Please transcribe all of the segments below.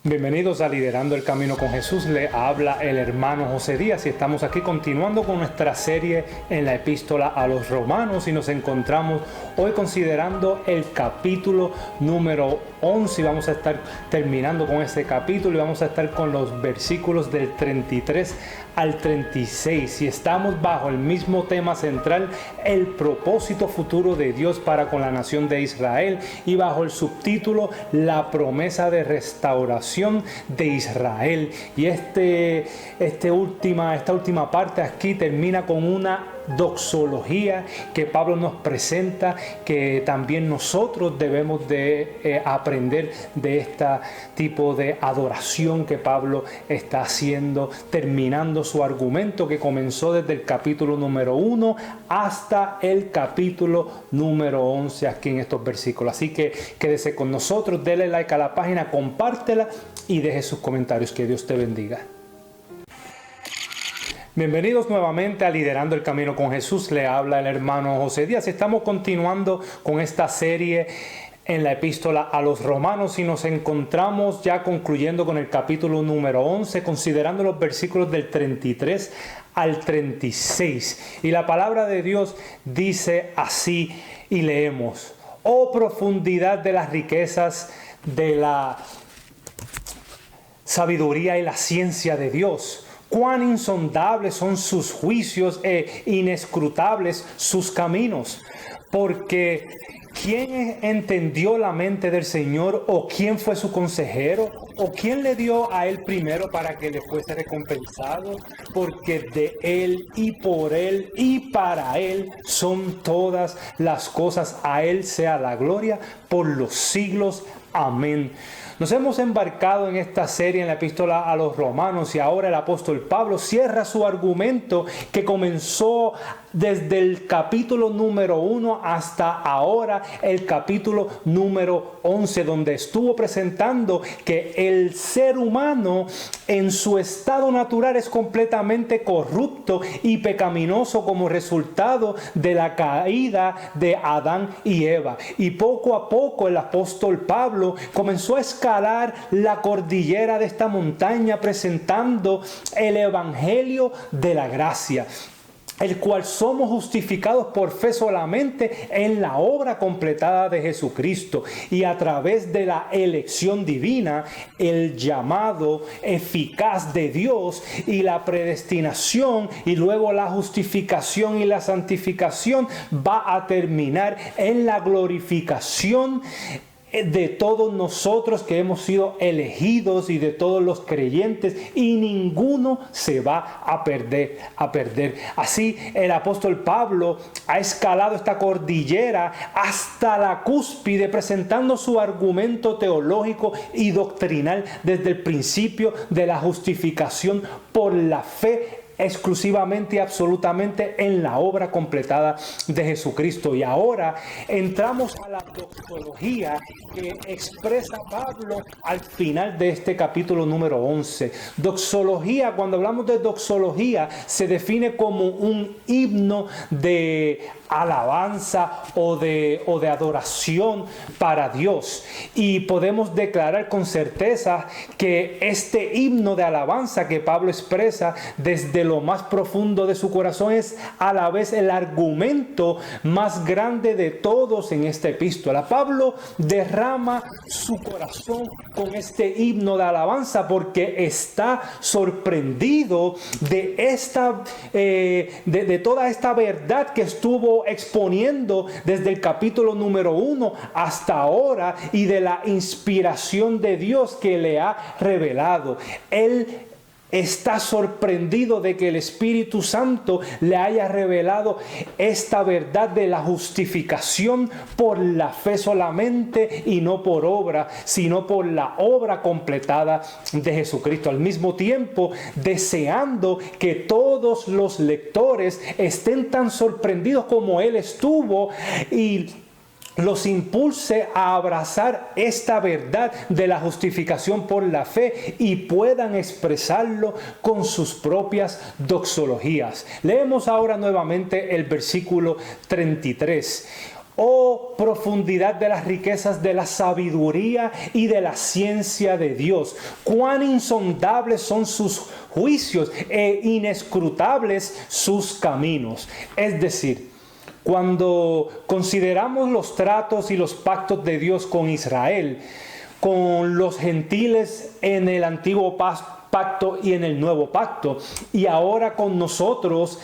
Bienvenidos a Liderando el Camino con Jesús. Le habla el hermano José Díaz y estamos aquí continuando con nuestra serie en la epístola a los Romanos y nos encontramos hoy considerando el capítulo número 11 y vamos a estar terminando con este capítulo y vamos a estar con los versículos del 33 al 36 y estamos bajo el mismo tema central, el propósito futuro de Dios para con la nación de Israel, y bajo el subtítulo la promesa de restauración de Israel. Y esta última parte aquí termina con una doxología que Pablo nos presenta, que también nosotros debemos de aprender de este tipo de adoración que Pablo está haciendo, terminando su argumento que comenzó desde el capítulo número 1 hasta el capítulo número 11 aquí en estos versículos. Así que quédese con nosotros, dele like a la página, compártela y deje sus comentarios. Que Dios te bendiga. Bienvenidos nuevamente a Liderando el Camino con Jesús. Le habla el hermano José Díaz. Estamos continuando con esta serie en la epístola a los Romanos y nos encontramos ya concluyendo con el capítulo número 11, considerando los versículos del 33 al 36. Y la palabra de Dios dice así, y leemos: Oh profundidad de las riquezas de la sabiduría y la ciencia de Dios. Cuán insondables son sus juicios e inescrutables sus caminos. Porque ¿quién entendió la mente del Señor? ¿O quién fue su consejero? ¿O quién le dio a él primero para que le fuese recompensado? Porque de él y por él y para él son todas las cosas. A él sea la gloria por los siglos. Amén. Nos hemos embarcado en esta serie en la epístola a los Romanos y ahora el apóstol Pablo cierra su argumento que comenzó desde el capítulo número 1 hasta ahora el capítulo número 11, donde estuvo presentando que el ser humano en su estado natural es completamente corrupto y pecaminoso como resultado de la caída de Adán y Eva. Y poco a poco el apóstol Pablo comenzó a escalar la cordillera de esta montaña presentando el evangelio de la gracia, el cual somos justificados por fe solamente en la obra completada de Jesucristo y a través de la elección divina, el llamado eficaz de Dios y la predestinación y luego la justificación y la santificación va a terminar en la glorificación de todos nosotros que hemos sido elegidos y de todos los creyentes, y ninguno se va a perder. Así el apóstol Pablo ha escalado esta cordillera hasta la cúspide, presentando su argumento teológico y doctrinal desde el principio de la justificación por la fe exclusivamente y absolutamente en la obra completada de Jesucristo. Y ahora entramos a la doxología que expresa Pablo al final de este capítulo número 11. Doxología, cuando hablamos de doxología, se define como un himno de alabanza o de adoración para Dios, y podemos declarar con certeza que este himno de alabanza que Pablo expresa desde lo más profundo de su corazón es a la vez el argumento más grande de todos en esta epístola. Pablo derrama su corazón con este himno de alabanza porque está sorprendido de toda esta verdad que estuvo exponiendo desde el capítulo número 1 hasta ahora, y de la inspiración de Dios que le ha revelado. Él está sorprendido de que el Espíritu Santo le haya revelado esta verdad de la justificación por la fe solamente y no por obra, sino por la obra completada de Jesucristo. Al mismo tiempo, deseando que todos los lectores estén tan sorprendidos como él estuvo y los impulse a abrazar esta verdad de la justificación por la fe y puedan expresarlo con sus propias doxologías. Leemos ahora nuevamente el versículo 33. Oh, profundidad de las riquezas de la sabiduría y de la ciencia de Dios. Cuán insondables son sus juicios e inescrutables sus caminos. Es decir, cuando consideramos los tratos y los pactos de Dios con Israel, con los gentiles en el antiguo pacto y en el nuevo pacto, y ahora con nosotros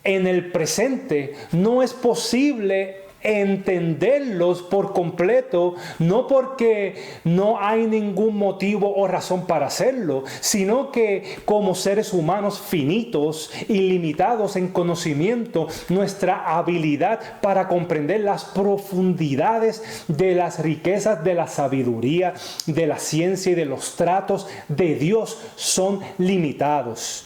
en el presente, no es posible entenderlos por completo, no porque no hay ningún motivo o razón para hacerlo, sino que como seres humanos finitos y limitados en conocimiento, nuestra habilidad para comprender las profundidades de las riquezas de la sabiduría, de la ciencia y de los tratos de Dios son limitados.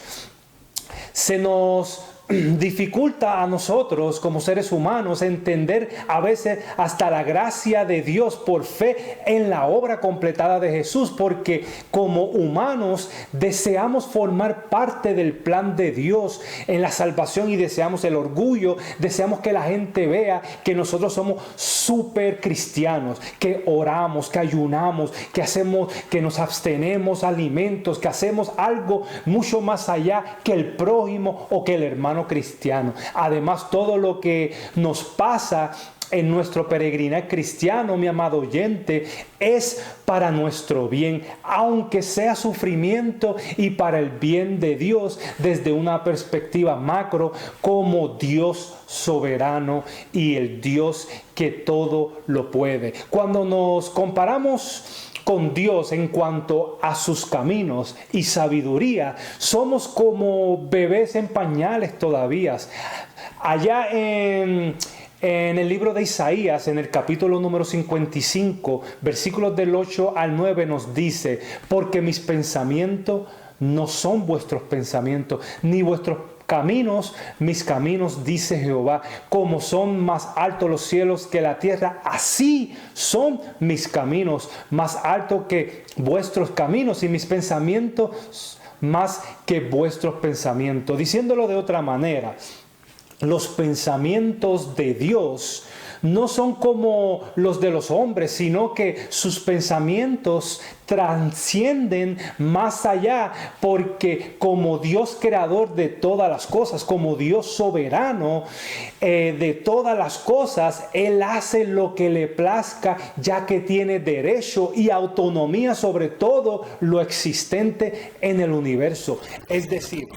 Se nos dificulta a nosotros como seres humanos entender a veces hasta la gracia de Dios por fe en la obra completada de Jesús, porque como humanos deseamos formar parte del plan de Dios en la salvación y deseamos el orgullo, deseamos que la gente vea que nosotros somos súper cristianos, que oramos, que ayunamos, que hacemos, que nos abstenemos alimentos, que hacemos algo mucho más allá que el prójimo o que el hermano cristiano. Además, todo lo que nos pasa en nuestro peregrinar cristiano, mi amado oyente, es para nuestro bien, aunque sea sufrimiento y para el bien de Dios desde una perspectiva macro, como Dios soberano y el Dios que todo lo puede. Cuando nos comparamos con Dios en cuanto a sus caminos y sabiduría, somos como bebés en pañales todavía. Allá en el libro de Isaías, en el capítulo número 55, versículos del 8 al 9 nos dice: porque mis pensamientos no son vuestros pensamientos, ni vuestros caminos, mis caminos, dice Jehová. Como son más altos los cielos que la tierra, así son mis caminos, más altos que vuestros caminos, y mis pensamientos más que vuestros pensamientos. Diciéndolo de otra manera, los pensamientos de Dios no son como los de los hombres, sino que sus pensamientos trascienden más allá, porque como Dios creador de todas las cosas, como Dios soberano de todas las cosas, Él hace lo que le plazca, ya que tiene derecho y autonomía sobre todo lo existente en el universo. Es decir,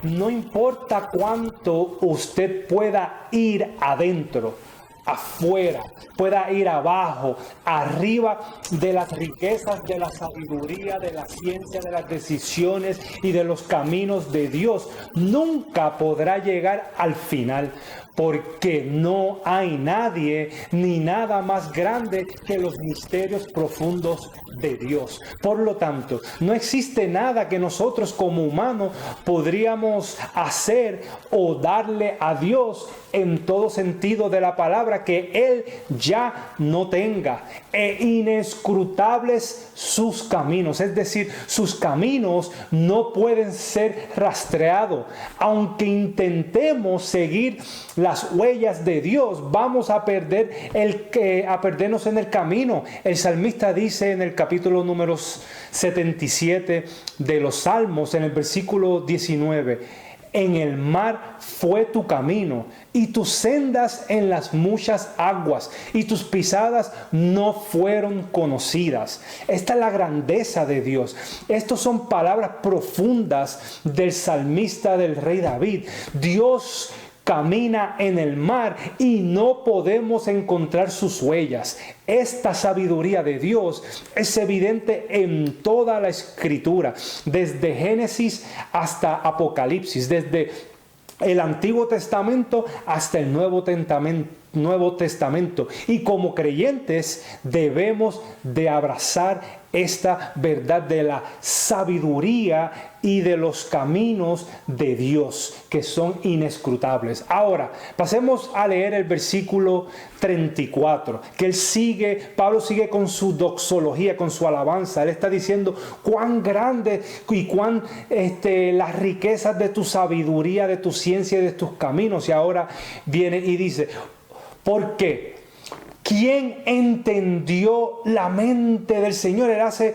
no importa cuánto usted pueda ir adentro, afuera, pueda ir abajo, arriba de las riquezas de la sabiduría, de la ciencia, de las decisiones y de los caminos de Dios, nunca podrá llegar al final, porque no hay nadie ni nada más grande que los misterios profundos de Dios. Por lo tanto, no existe nada que nosotros como humanos podríamos hacer o darle a Dios en todo sentido de la palabra que Él ya no tenga. E inescrutables sus caminos, es decir, sus caminos no pueden ser rastreados. Aunque intentemos seguir las huellas de Dios, vamos a perdernos en el camino. El salmista dice en el capítulo número 77 de los Salmos, en el versículo 19: en el mar fue tu camino, y tus sendas en las muchas aguas, y tus pisadas no fueron conocidas. Esta es la grandeza de Dios. Estas son palabras profundas del salmista, del rey David. Dios camina en el mar y no podemos encontrar sus huellas. Esta sabiduría de Dios es evidente en toda la Escritura, desde Génesis hasta Apocalipsis, desde el Antiguo Testamento hasta el Nuevo Testamento. Y como creyentes debemos de abrazar esta verdad de la sabiduría y de los caminos de Dios, que son inescrutables. Ahora, pasemos a leer el versículo 34, que Pablo sigue con su doxología, con su alabanza. Él está diciendo cuán grande y cuán las riquezas de tu sabiduría, de tu ciencia y de tus caminos. Y ahora viene y dice: ¿por qué? ¿quién entendió la mente del Señor? Él hace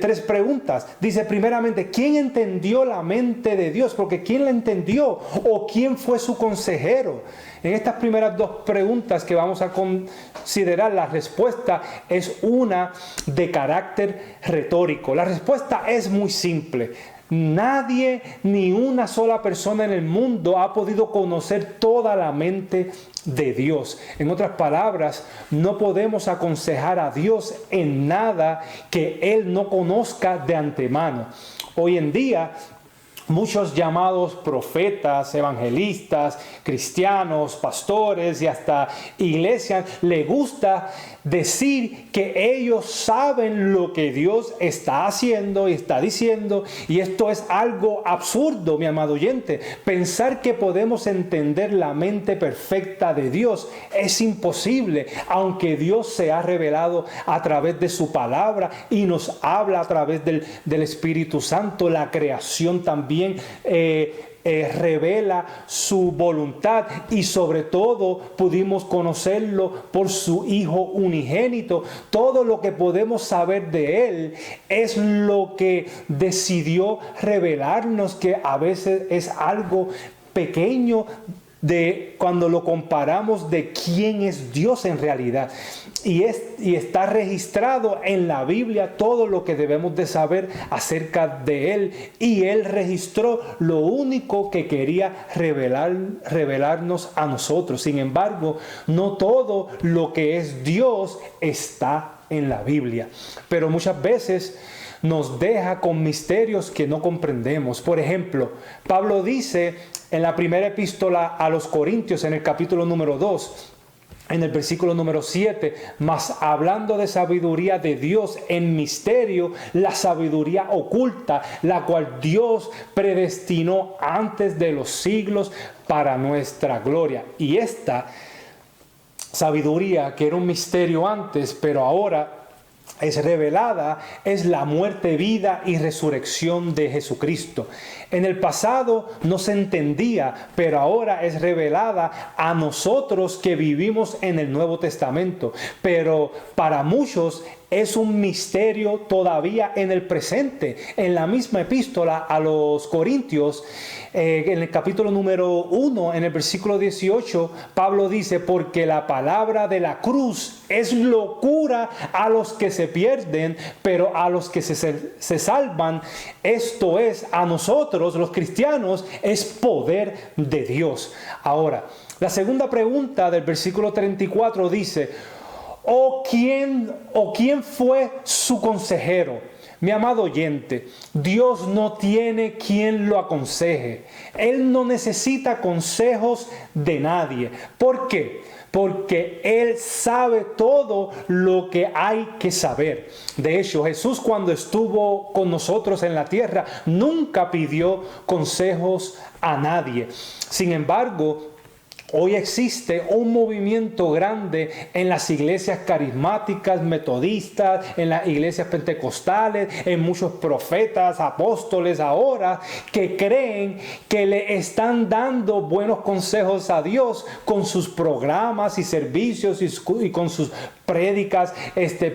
tres preguntas. Dice primeramente, ¿quién entendió la mente de Dios? Porque ¿quién la entendió? ¿O quién fue su consejero? En estas primeras dos preguntas que vamos a considerar, la respuesta es una de carácter retórico. La respuesta es muy simple. Nadie, ni una sola persona en el mundo ha podido conocer toda la mente de Dios. En otras palabras, no podemos aconsejar a Dios en nada que Él no conozca de antemano. Hoy en día, muchos llamados profetas, evangelistas, cristianos, pastores y hasta iglesias les gusta decir que ellos saben lo que Dios está haciendo y está diciendo, y esto es algo absurdo, mi amado oyente. Pensar que podemos entender la mente perfecta de Dios es imposible, aunque Dios se ha revelado a través de su palabra y nos habla a través del Espíritu Santo. La creación también revela su voluntad, y sobre todo pudimos conocerlo por su Hijo unigénito. Todo lo que podemos saber de Él es lo que decidió revelarnos, que a veces es algo pequeño de cuando lo comparamos de quién es Dios en realidad. Y está registrado en la Biblia todo lo que debemos de saber acerca de Él. Y Él registró lo único que quería revelarnos a nosotros. Sin embargo, no todo lo que es Dios está en la Biblia. Pero muchas veces nos deja con misterios que no comprendemos. Por ejemplo, Pablo dice en la primera epístola a los Corintios, en el capítulo número 2, en el versículo número 7, mas hablando de sabiduría de Dios en misterio, la sabiduría oculta, la cual Dios predestinó antes de los siglos para nuestra gloria. Y esta sabiduría, que era un misterio antes, pero ahora es revelada, es la muerte, vida y resurrección de Jesucristo. En el pasado no se entendía, pero ahora es revelada a nosotros que vivimos en el Nuevo Testamento. Pero para muchos es un misterio todavía en el presente. En la misma epístola a los Corintios, en el capítulo número 1, en el versículo 18, Pablo dice: porque la palabra de la cruz es locura a los que se pierden, pero a los que se salvan, esto es, a nosotros los cristianos, es poder de Dios. Ahora, la segunda pregunta del versículo 34 dice: ¿O quién fue su consejero? Mi amado oyente, Dios no tiene quien lo aconseje. Él no necesita consejos de nadie. ¿Por qué? Porque Él sabe todo lo que hay que saber. De hecho, Jesús, cuando estuvo con nosotros en la tierra, nunca pidió consejos a nadie. Sin embargo, hoy existe un movimiento grande en las iglesias carismáticas, metodistas, en las iglesias pentecostales, en muchos profetas, apóstoles ahora, que creen que le están dando buenos consejos a Dios con sus programas y servicios y con sus prédicas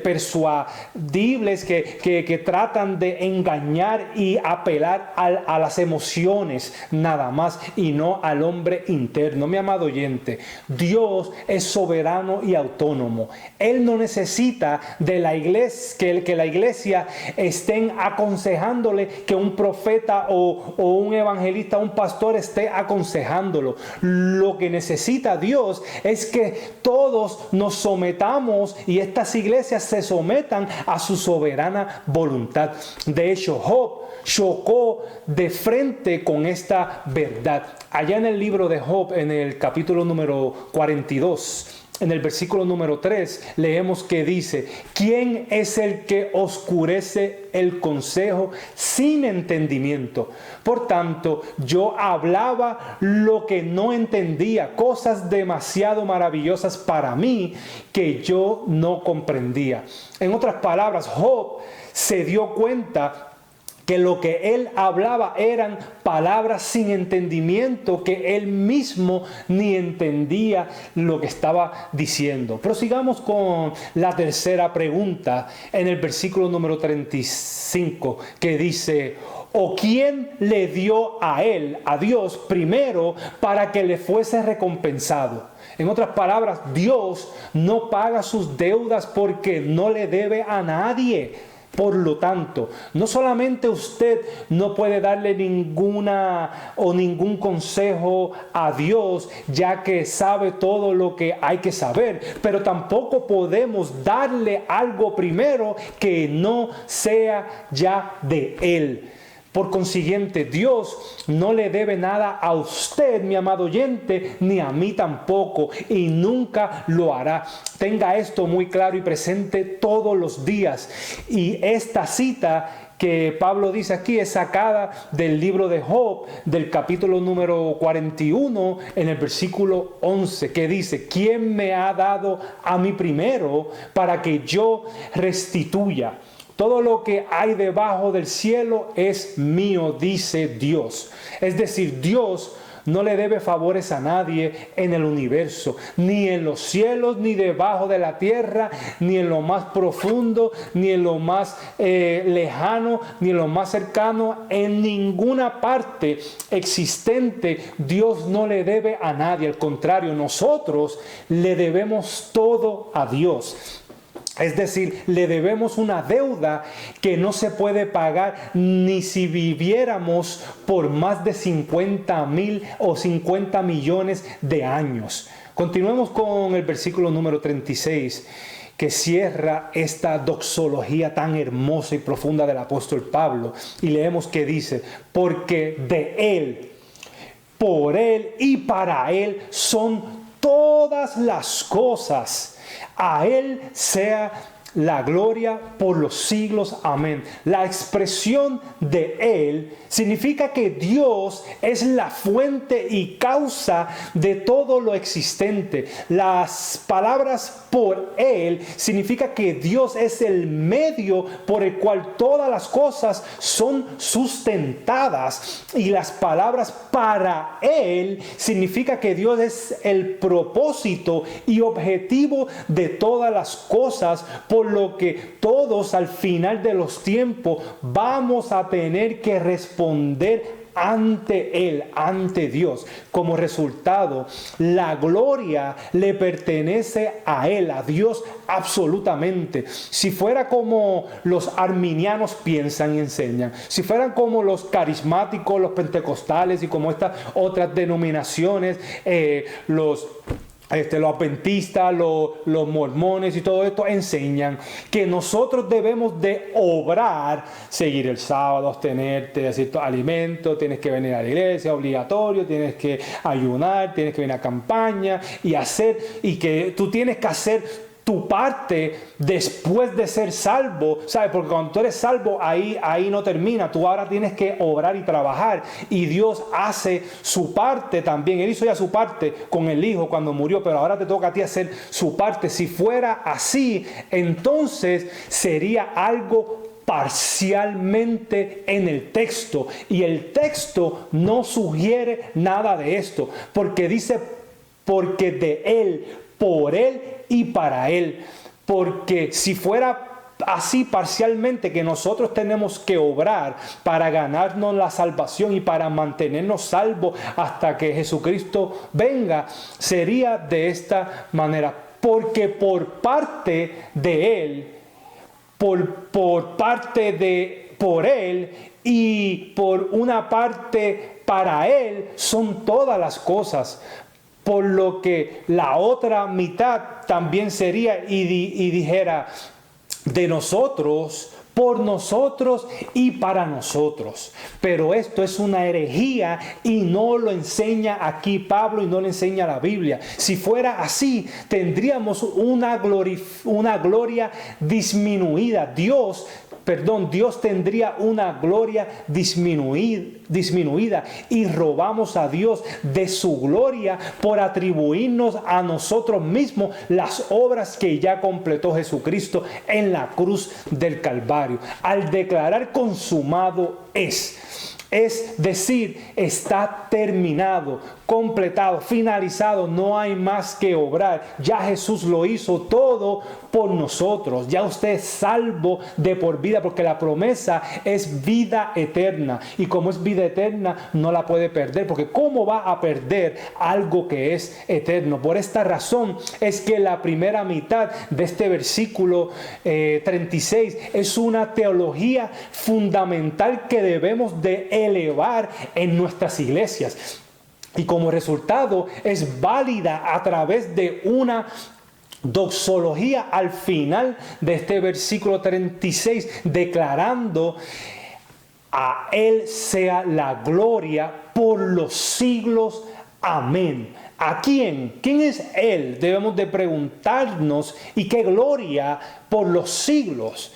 persuadibles que tratan de engañar y apelar a las emociones nada más, y no al hombre interno. Mi amado oyente, Dios es soberano y autónomo. Él no necesita de la iglesia, que la iglesia estén aconsejándole, que un profeta o un evangelista, un pastor esté aconsejándolo. Lo que necesita Dios es que todos nos sometamos y estas iglesias se sometan a su soberana voluntad. De hecho, Job chocó de frente con esta verdad. Allá en el libro de Job, en el capítulo número 42, en el versículo número 3, leemos que dice: ¿quién es el que oscurece el consejo sin entendimiento? Por tanto, yo hablaba lo que no entendía, cosas demasiado maravillosas para mí que yo no comprendía. En otras palabras, Job se dio cuenta que lo que él hablaba eran palabras sin entendimiento, que él mismo ni entendía lo que estaba diciendo. Prosigamos con la tercera pregunta en el versículo número 35, que dice: ¿o quién le dio a él, a Dios, primero para que le fuese recompensado? En otras palabras, Dios no paga sus deudas porque no le debe a nadie. Por lo tanto, no solamente usted no puede darle ningún consejo a Dios, ya que sabe todo lo que hay que saber, pero tampoco podemos darle algo primero que no sea ya de Él. Por consiguiente, Dios no le debe nada a usted, mi amado oyente, ni a mí tampoco, y nunca lo hará. Tenga esto muy claro y presente todos los días. Y esta cita que Pablo dice aquí es sacada del libro de Job, del capítulo número 41, en el versículo 11, que dice: ¿quién me ha dado a mí primero para que yo restituya? Todo lo que hay debajo del cielo es mío, dice Dios. Es decir, Dios no le debe favores a nadie en el universo, ni en los cielos, ni debajo de la tierra, ni en lo más profundo, ni en lo más lejano, ni en lo más cercano. En ninguna parte existente Dios no le debe a nadie. Al contrario, nosotros le debemos todo a Dios. Es decir, le debemos una deuda que no se puede pagar ni si viviéramos por más de 50,000 o 50 millones de años. Continuemos con el versículo número 36, que cierra esta doxología tan hermosa y profunda del apóstol Pablo. Y leemos que dice: porque de Él, por Él y para Él son todas las cosas. A Él sea la gloria por los siglos. Amén. La expresión de Él significa que Dios es la fuente y causa de todo lo existente. Las palabras por Él significa que Dios es el medio por el cual todas las cosas son sustentadas. Y las palabras para Él significa que Dios es el propósito y objetivo de todas las cosas, por lo que todos al final de los tiempos vamos a tener que responder ante Él, ante Dios. Como resultado, la gloria le pertenece a Él, a Dios absolutamente. Si fuera como los arminianos piensan y enseñan, si fueran como los carismáticos, los pentecostales y como estas otras denominaciones, los adventistas, los mormones y todo esto enseñan que nosotros debemos de obrar, seguir el sábado, abstenerte de ciertos alimentos, tienes que venir a la iglesia, obligatorio, tienes que ayunar, tienes que venir a campaña y que tú tienes que hacer tu parte después de ser salvo, ¿sabes? Porque cuando tú eres salvo, ahí no termina. Tú ahora tienes que obrar y trabajar. Y Dios hace su parte también. Él hizo ya su parte con el Hijo cuando murió, pero ahora te toca a ti hacer su parte. Si fuera así, entonces sería algo parcialmente en el texto. Y el texto no sugiere nada de esto. Porque dice, porque de Él, por Él y para Él. Porque si fuera así parcialmente, que nosotros tenemos que obrar para ganarnos la salvación y para mantenernos salvos hasta que Jesucristo venga, sería de esta manera. Porque por parte de Él, por Él y por una parte para Él son todas las cosas. Por lo que la otra mitad también sería y dijera: de nosotros, por nosotros y para nosotros. Pero esto es una herejía y no lo enseña aquí Pablo y no lo enseña la Biblia. Si fuera así, tendríamos una gloria disminuida. Dios Dios tendría una gloria disminuida y robamos a Dios de su gloria por atribuirnos a nosotros mismos las obras que ya completó Jesucristo en la cruz del Calvario. Al declarar consumado es decir, está terminado, completado, finalizado, no hay más que obrar. Ya Jesús lo hizo todo por nosotros. Ya usted es salvo de por vida, porque la promesa es vida eterna. Y como es vida eterna, no la puede perder, porque ¿cómo va a perder algo que es eterno? Por esta razón es que la primera mitad de este versículo 36 es una teología fundamental que debemos de elevar en nuestras iglesias. Y como resultado es válida a través de una doxología al final de este versículo 36, declarando: a Él sea la gloria por los siglos. Amén. ¿A quién? ¿Quién es Él? Debemos de preguntarnos. ¿Y qué gloria por los siglos?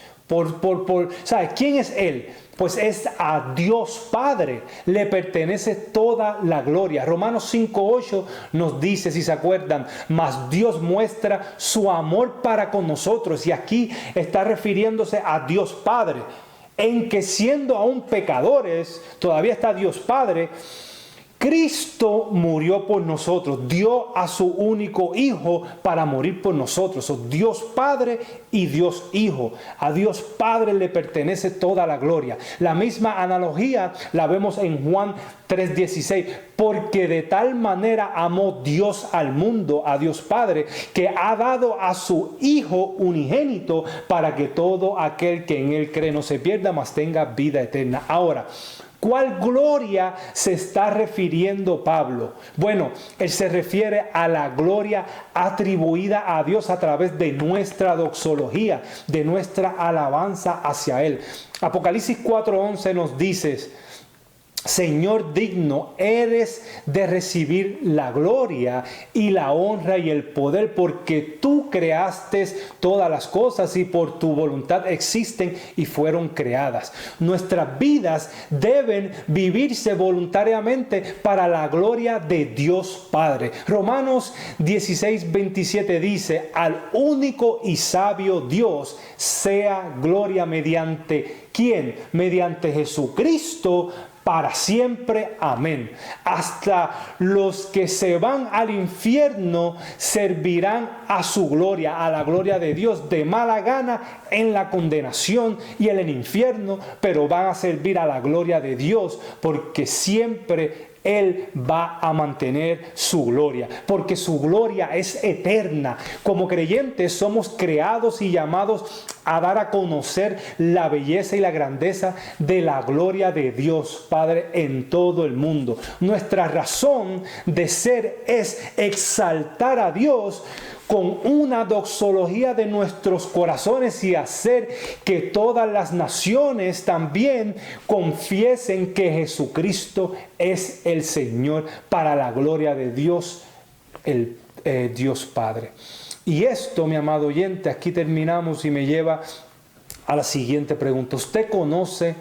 ¿Sabe quién es Él? Pues es a Dios Padre, le pertenece toda la gloria. Romanos 5:8 nos dice, si se acuerdan, mas Dios muestra su amor para con nosotros. Y aquí está refiriéndose a Dios Padre, en que siendo aún pecadores, todavía está Dios Padre, Cristo murió por nosotros, dio a su único Hijo para morir por nosotros. Dios Padre y Dios Hijo. A Dios Padre le pertenece toda la gloria. La misma analogía la vemos en Juan 3:16. Porque de tal manera amó Dios al mundo, a Dios Padre, que ha dado a su Hijo unigénito para que todo aquel que en Él cree no se pierda, mas tenga vida eterna. Ahora, ¿cuál gloria se está refiriendo Pablo? Bueno, él se refiere a la gloria atribuida a Dios a través de nuestra doxología, de nuestra alabanza hacia Él. Apocalipsis 4:11 nos dice: Señor, digno eres de recibir la gloria y la honra y el poder, porque tú creaste todas las cosas y por tu voluntad existen y fueron creadas. Nuestras vidas deben vivirse voluntariamente para la gloria de Dios Padre. Romanos 16:27 dice: al único y sabio Dios sea gloria mediante ¿quién? Mediante Jesucristo, para siempre. Amén. Hasta los que se van al infierno servirán a su gloria, a la gloria de Dios, de mala gana en la condenación y en el infierno, pero van a servir a la gloria de Dios, porque siempre Él va a mantener su gloria, porque su gloria es eterna. Como creyentes somos creados y llamados a dar a conocer la belleza y la grandeza de la gloria de Dios Padre en todo el mundo. Nuestra razón de ser es exaltar a Dios con una doxología de nuestros corazones y hacer que todas las naciones también confiesen que Jesucristo es el Señor, para la gloria de Dios, el Dios Padre. Y esto, mi amado oyente, aquí terminamos y me lleva a la siguiente pregunta. ¿Usted conoce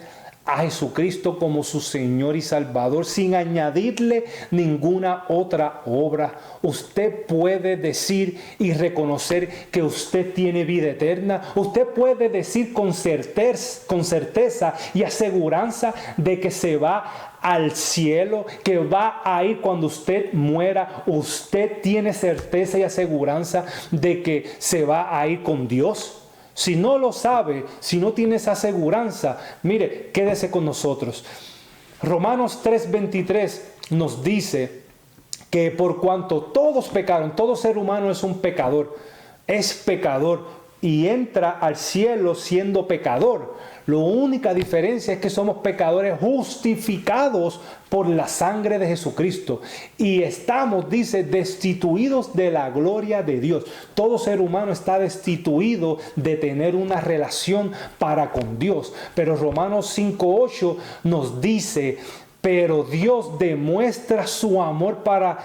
a Jesucristo como su Señor y Salvador sin añadirle ninguna otra obra? Usted puede decir y reconocer que usted tiene vida eterna. Usted puede decir con certeza y aseguranza de que se va al cielo, que va a ir cuando usted muera. Usted tiene certeza y aseguranza de que se va a ir con Dios. Si no lo sabe, si no tiene esa aseguranza, mire, quédese con nosotros. Romanos 3:23 nos dice que por cuanto todos pecaron, todo ser humano es un pecador, es pecador y entra al cielo siendo pecador. La única diferencia es que somos pecadores justificados por la sangre de Jesucristo. Y estamos, dice, destituidos de la gloria de Dios. Todo ser humano está destituido de tener una relación para con Dios. Pero Romanos 5:8 nos dice: pero Dios demuestra su amor para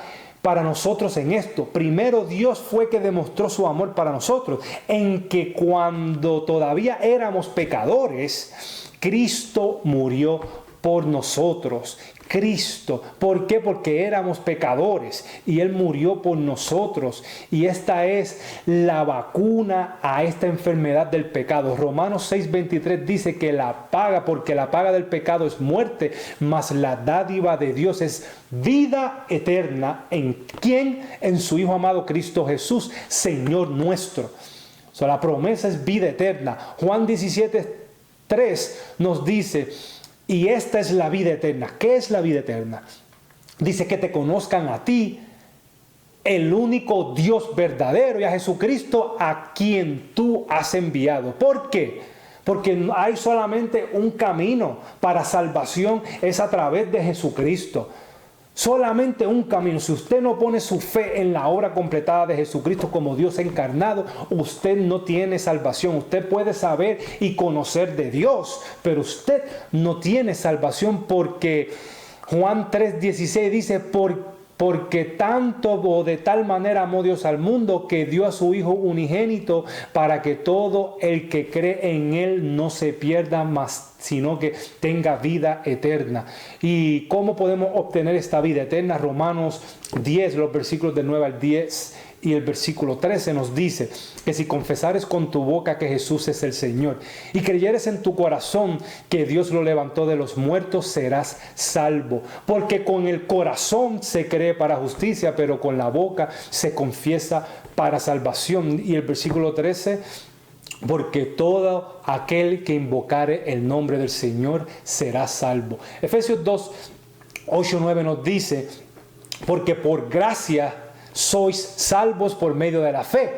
para nosotros en esto. Primero, Dios fue que demostró su amor para nosotros, en que cuando todavía éramos pecadores, Cristo murió por nosotros. Cristo. ¿Por qué? Porque éramos pecadores y Él murió por nosotros. Y esta es la vacuna a esta enfermedad del pecado. Romanos 6:23 dice que porque la paga del pecado es muerte, mas la dádiva de Dios es vida eterna. ¿En quién? En su Hijo amado Cristo Jesús, Señor nuestro. La promesa es vida eterna. Juan 17:3 nos dice: y esta es la vida eterna. ¿Qué es la vida eterna? Dice que te conozcan a ti, el único Dios verdadero, y a Jesucristo a quien tú has enviado. ¿Por qué? Porque hay solamente un camino para salvación, es a través de Jesucristo. Solamente un camino. Si usted no pone su fe en la obra completada de Jesucristo como Dios encarnado, usted no tiene salvación. Usted puede saber y conocer de Dios, pero usted no tiene salvación, porque Juan 3:16 dice: porque tanto o de tal manera amó Dios al mundo que dio a su Hijo unigénito, para que todo el que cree en Él no se pierda más, sino que tenga vida eterna. ¿Y cómo podemos obtener esta vida eterna? Romanos 10, los versículos del 9 al 10 y el versículo 13 nos dice que si confesares con tu boca que Jesús es el Señor y creyeres en tu corazón que Dios lo levantó de los muertos, serás salvo. Porque con el corazón se cree para justicia, pero con la boca se confiesa para salvación. Y el versículo 13: porque todo aquel que invocare el nombre del Señor será salvo. Efesios 2, 8, 9 nos dice: porque por gracia sois salvos por medio de la fe.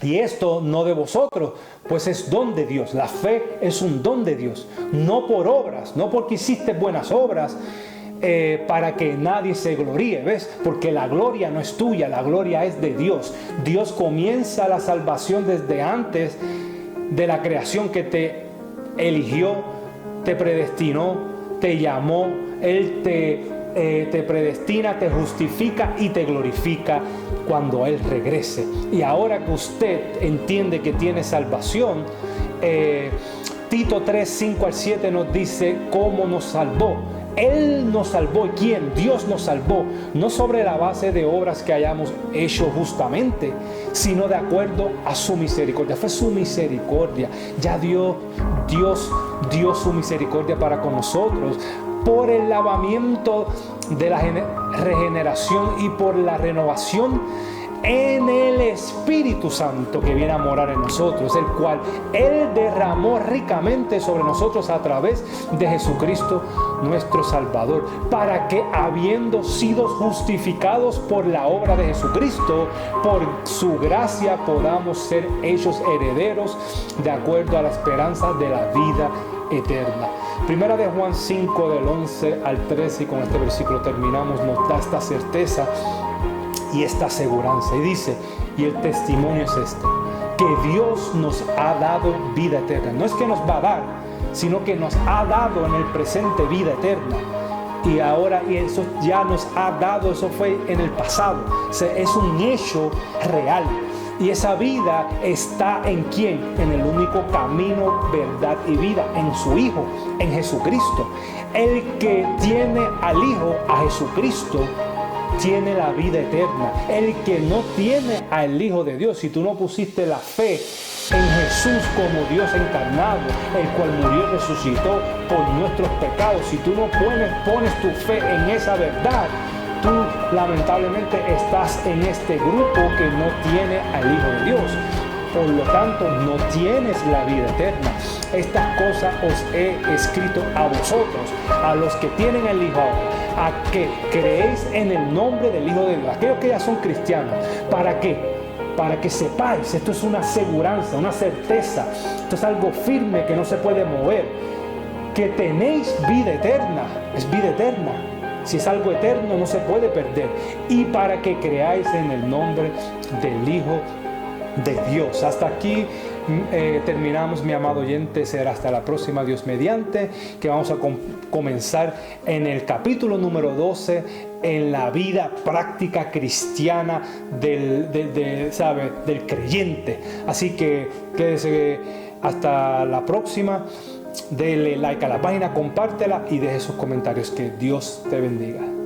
Y esto no de vosotros, pues es don de Dios. La fe es un don de Dios, no por obras, no porque hiciste buenas obras, para que nadie se gloríe, ¿ves? Porque la gloria no es tuya, la gloria es de Dios. Dios comienza la salvación desde antes de la creación, que te eligió, te predestinó, te llamó. Él te predestina, te justifica y te glorifica cuando Él regrese. Y ahora que usted entiende que tiene salvación, Tito 3, 5 al 7 nos dice cómo nos salvó. Él nos salvó. ¿Y quién? Dios nos salvó, no sobre la base de obras que hayamos hecho justamente, sino de acuerdo a su misericordia. Fue su misericordia. Ya Dios dio su misericordia para con nosotros, por el lavamiento de la regeneración y por la renovación en el Espíritu Santo que viene a morar en nosotros, el cual Él derramó ricamente sobre nosotros a través de Jesucristo nuestro Salvador, para que, habiendo sido justificados por la obra de Jesucristo, por su gracia podamos ser hechos herederos de acuerdo a la esperanza de la vida eterna. Primera de Juan 5, del 11 al 13, y con este versículo terminamos, nos da esta certeza y esta aseguranza. Y dice: y el testimonio es este, que Dios nos ha dado vida eterna. No es que nos va a dar, sino que nos ha dado en el presente vida eterna. Y ahora, y eso ya nos ha dado, eso fue en el pasado. O sea, es un hecho real. Y esa vida está ¿en quién? En el único camino, verdad y vida, en su Hijo, en Jesucristo. El que tiene al Hijo, a Jesucristo, tiene la vida eterna. El que no tiene al Hijo de Dios, si tú no pusiste la fe en Jesús como Dios encarnado, el cual murió y resucitó por nuestros pecados, si tú no pones tu fe en esa verdad, tú lamentablemente estás en este grupo que no tiene al Hijo de Dios. Por lo tanto, no tienes la vida eterna. Estas cosas os he escrito a vosotros, a los que tienen el Hijo ahora, a que creéis en el nombre del Hijo de Dios, aquellos que ya son cristianos. ¿Para qué? Para que sepáis, esto es una aseguranza, una certeza, esto es algo firme que no se puede mover, que tenéis vida eterna. Es vida eterna. Si es algo eterno, no se puede perder. Y para que creáis en el nombre del Hijo de Dios. Hasta aquí terminamos, mi amado oyente. Será hasta la próxima, Dios mediante, que vamos a comenzar en el capítulo número 12, en la vida práctica cristiana del creyente. Así que quédese hasta la próxima. Dele like a la página, compártela y deje sus comentarios. Que Dios te bendiga.